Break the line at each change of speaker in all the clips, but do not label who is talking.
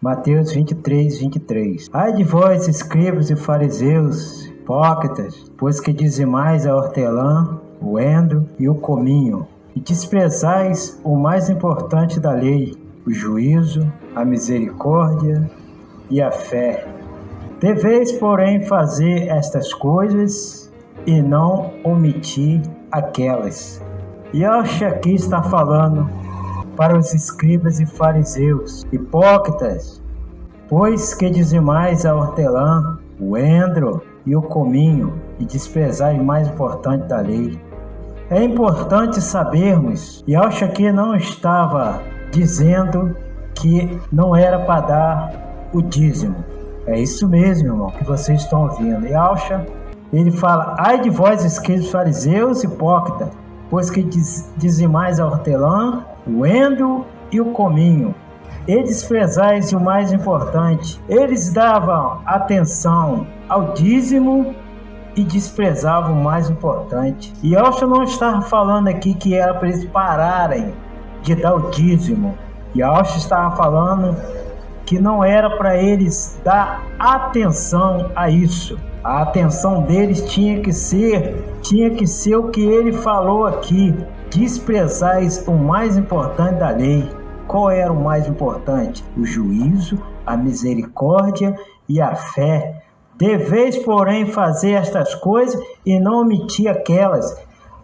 Mateus 23, 23. Ai de vós, escribas e fariseus, hipócritas, pois que dizimais a hortelã, o endro e o cominho, e desprezais o mais importante da lei, o juízo, a misericórdia e a fé. Deveis, porém, fazer estas coisas e não omitir aquelas. E acho aqui está falando para os escribas e fariseus, hipócritas, pois que dizimais a hortelã, o endro e o cominho, e desprezais o mais importante da lei. É importante sabermos, e acho que não estava dizendo que não era para dar o dízimo. É isso mesmo, irmão, que vocês estão ouvindo. E acha, ele fala: ai de vós, escribas e fariseus, hipócritas, pois que dizimais a hortelã, o endro e o cominho, e desprezais o mais importante. Eles davam atenção ao dízimo e desprezavam o mais importante. E eu não estava falando aqui que era para eles pararem de dar o dízimo. E eu estava falando que não era para eles dar atenção a isso. A atenção deles tinha que ser o que ele falou aqui: desprezais o mais importante da lei. Qual era o mais importante? O juízo, a misericórdia e a fé. Deveis, porém, fazer estas coisas e não omitir aquelas.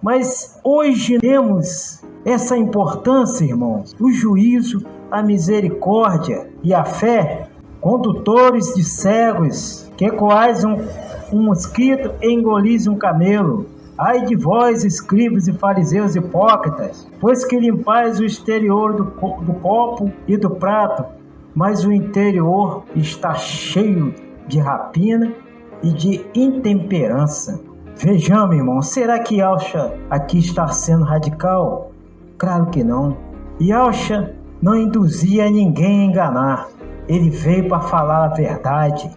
Mas hoje temos essa importância, irmãos: o juízo, a misericórdia e a fé. Condutores de cegos, que coais um mosquito e engolis um camelo. Ai de vós, escribas e fariseus hipócritas, pois que limpais o exterior do copo e do prato, mas o interior está cheio de rapina e de intemperança. Vejamos, irmão, será que Yahshua aqui está sendo radical? Claro que não. Yahshua não induzia ninguém a enganar. Ele veio para falar a verdade.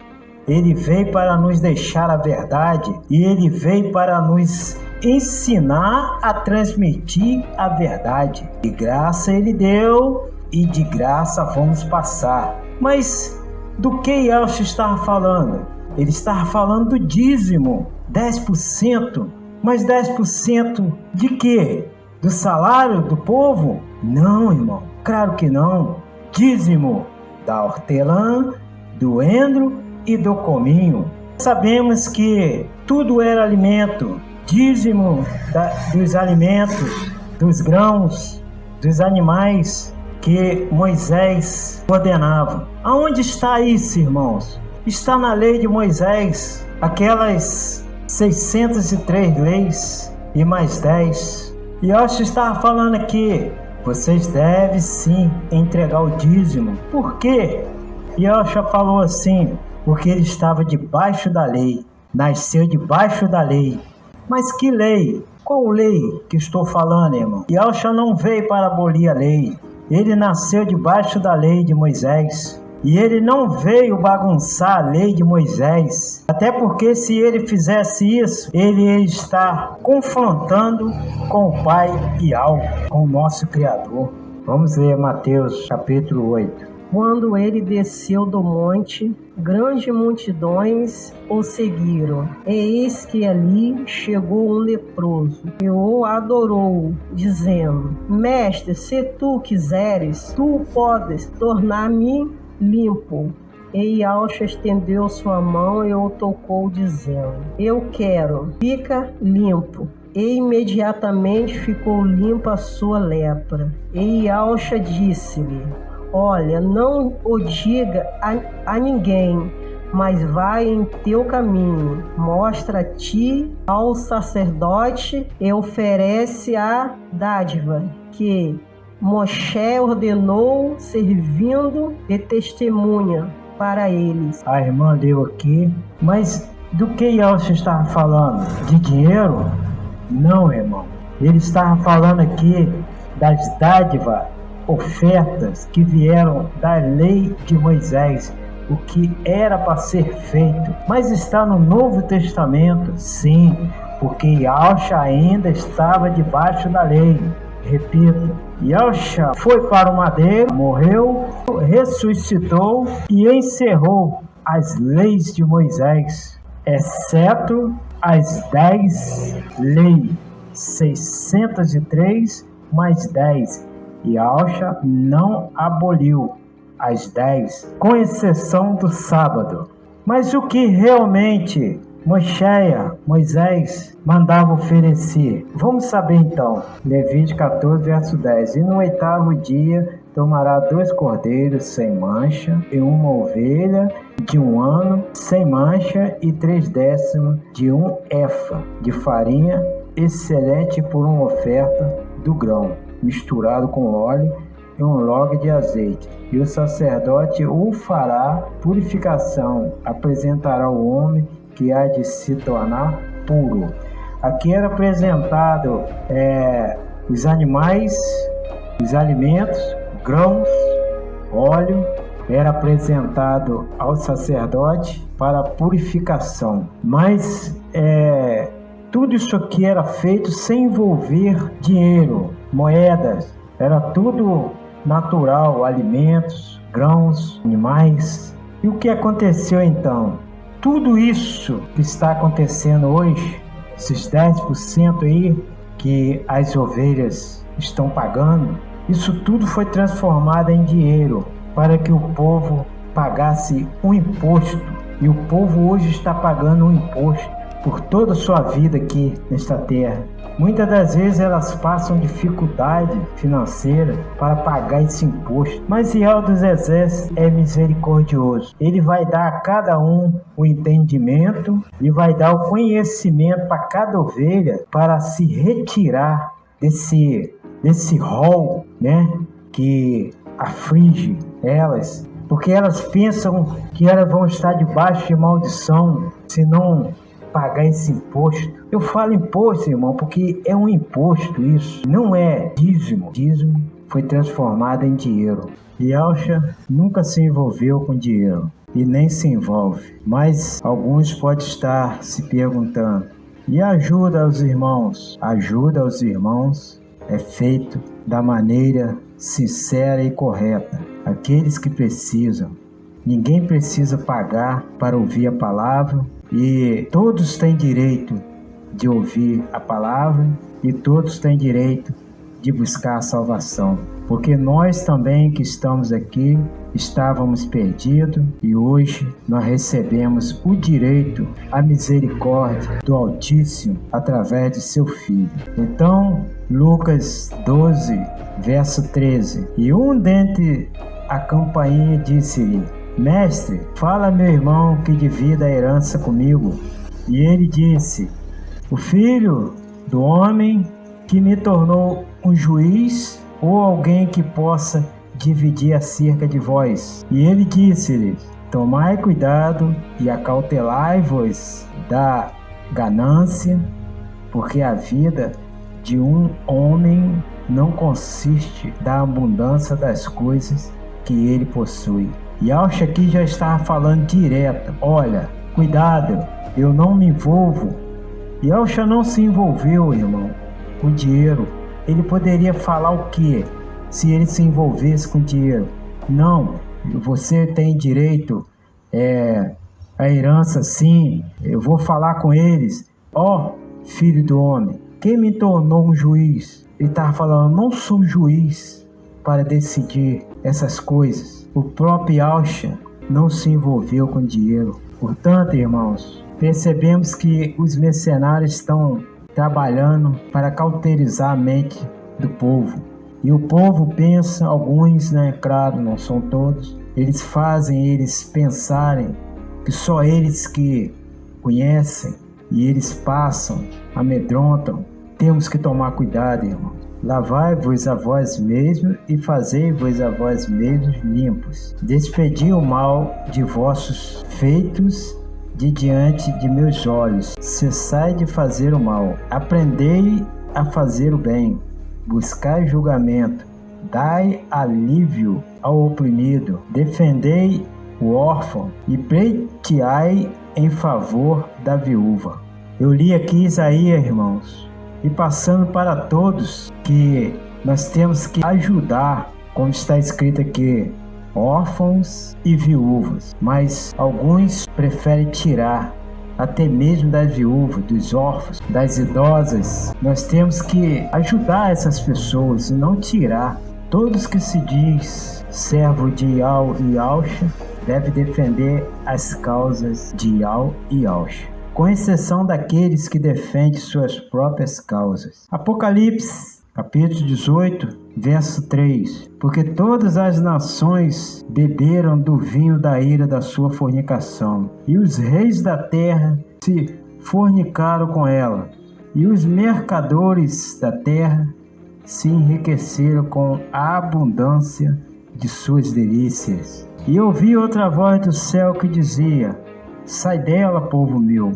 Ele veio para nos deixar a verdade. E ele veio para nos ensinar a transmitir a verdade. De graça ele deu e de graça vamos passar. Mas do que Yahshua estava falando? Ele estava falando do dízimo, 10%. Mas 10% de quê? Do salário do povo? Não, irmão, claro que não. Dízimo da hortelã, do endro e do cominho. Sabemos que tudo era alimento. Dízimo dos alimentos, dos grãos, dos animais que Moisés ordenava. Aonde está isso, irmãos? Está na lei de Moisés, aquelas 603 leis e mais 10. E Yahshua estava falando aqui: vocês devem sim entregar o dízimo. Por quê? Yahshua falou assim: porque ele estava debaixo da lei, nasceu debaixo da lei. Mas que lei? Qual lei que estou falando, irmão? Yahshua não veio para abolir a lei. Ele nasceu debaixo da lei de Moisés. E ele não veio bagunçar a lei de Moisés. Até porque se ele fizesse isso, ele ia estar confrontando com o Pai e algo, com o nosso Criador. Vamos ler Mateus capítulo 8.
Quando ele desceu do monte, grandes multidões o seguiram. Eis que ali chegou um leproso e o adorou, dizendo: Mestre, se tu quiseres, tu podes tornar-me limpo. E Yahshua estendeu sua mão e o tocou, dizendo: Eu quero, fica limpo. E imediatamente ficou limpa a sua lepra. E Yahshua disse-lhe: Olha, não o diga a ninguém, mas vai em teu caminho, mostra-te ao sacerdote e oferece a dádiva que Moshe ordenou, servindo de testemunha para eles.
A irmã leu aqui, mas do que Yahshua estava falando? De dinheiro? Não, irmão. Ele estava falando aqui das dádivas, ofertas que vieram da lei de Moisés, o que era para ser feito. Mas está no Novo Testamento, sim, porque Yahshua ainda estava debaixo da lei. Repito, Yahshua foi para o madeiro, morreu, ressuscitou e encerrou as leis de Moisés, exceto as 10 leis, 603 mais 10. Yahshua não aboliu as 10, com exceção do sábado. Mas o que realmente Moisés mandava oferecer? Vamos saber então. Levítico 14, verso 10. E no 8º dia tomará 2 cordeiros sem mancha, e uma ovelha de 1 ano sem mancha, e 3/10 de 1 efa de farinha excelente por uma oferta do grão, misturado com óleo, e 1 log de azeite. E o sacerdote o fará purificação, apresentará o homem que há de se tornar puro. Aqui era apresentado os animais, os alimentos, grãos, óleo, era apresentado ao sacerdote para purificação. Mas tudo isso aqui era feito sem envolver dinheiro, moedas, era tudo natural, alimentos, grãos, animais. E o que aconteceu então? Tudo isso que está acontecendo hoje, esses 10% aí que as ovelhas estão pagando, isso tudo foi transformado em dinheiro para que o povo pagasse um imposto. E o povo hoje está pagando um imposto por toda a sua vida aqui nesta terra. Muitas das vezes elas passam dificuldade financeira para pagar esse imposto. Mas Yahweh dos Exércitos é misericordioso. Ele vai dar a cada um o entendimento e vai dar o conhecimento para cada ovelha para se retirar desse rol, que aflige elas. Porque elas pensam que elas vão estar debaixo de maldição se não pagar esse imposto. Eu falo imposto, irmão, porque é um imposto isso, não é dízimo. Dízimo foi transformado em dinheiro. Yahshua nunca se envolveu com dinheiro e nem se envolve. Mas alguns podem estar se perguntando: e ajuda aos irmãos? Ajuda aos irmãos é feito da maneira sincera e correta. Aqueles que precisam. Ninguém precisa pagar para ouvir a palavra. E todos têm direito de ouvir a palavra e todos têm direito de buscar a salvação. Porque nós também que estamos aqui estávamos perdidos e hoje nós recebemos o direito à misericórdia do Altíssimo através de seu Filho. Então, Lucas 12, verso 13. E um dentre a campainha disse-lhe: Mestre, fala meu irmão que divida a herança comigo. E ele disse: o filho do homem que me tornou um juiz ou alguém que possa dividir acerca de vós. E ele disse-lhe: tomai cuidado e acautelai-vos da ganância, porque a vida de um homem não consiste da abundância das coisas que ele possui. Yahshua aqui já estava falando direto: olha, cuidado, eu não me envolvo. Yahshua não se envolveu, irmão, com dinheiro. Ele poderia falar o quê se ele se envolvesse com dinheiro? Não, você tem direito à herança sim, eu vou falar com eles. Ó, filho do homem, quem me tornou um juiz? Ele estava falando: não sou juiz para decidir essas coisas. O próprio Yahshua não se envolveu com dinheiro. Portanto, irmãos, percebemos que os mercenários estão trabalhando para cauterizar a mente do povo. E o povo pensa, alguns, claro, não são todos, eles fazem eles pensarem que só eles que conhecem e eles passam, amedrontam. Temos que tomar cuidado, irmão. Lavai-vos a vós mesmos e fazei-vos a vós mesmos limpos. Despedi o mal de vossos feitos de diante de meus olhos. Cessai de fazer o mal. Aprendei a fazer o bem. Buscai julgamento. Dai alívio ao oprimido. Defendei o órfão e pleiteai em favor da viúva. Eu li aqui Isaías, irmãos, e passando para todos que nós temos que ajudar, como está escrito aqui, órfãos e viúvas, mas alguns preferem tirar até mesmo das viúvas, dos órfãos, das idosas. Nós temos que ajudar essas pessoas e não tirar. Todos que se diz servo de Ial e Yahshua deve defender as causas de Ial e Yahshua, com exceção daqueles que defendem suas próprias causas. Apocalipse, capítulo 18, verso 3. Porque todas as nações beberam do vinho da ira da sua fornicação, e os reis da terra se fornicaram com ela, e os mercadores da terra se enriqueceram com a abundância de suas delícias. E ouvi outra voz do céu que dizia: sai dela, povo meu,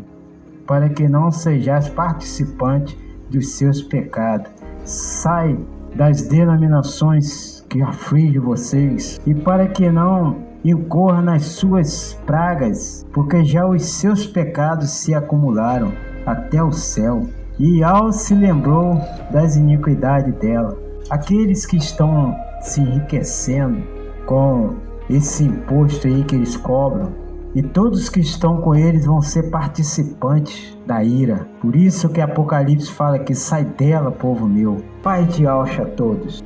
para que não sejais participante dos seus pecados. Sai das denominações que afligem vocês, e para que não incorra nas suas pragas, porque já os seus pecados se acumularam até o céu. E Ial se lembrou das iniquidades dela. Aqueles que estão se enriquecendo com esse imposto aí que eles cobram, e todos que estão com eles vão ser participantes da ira. Por isso que Apocalipse fala que sai dela, povo meu. Pai de Yahshua a todos.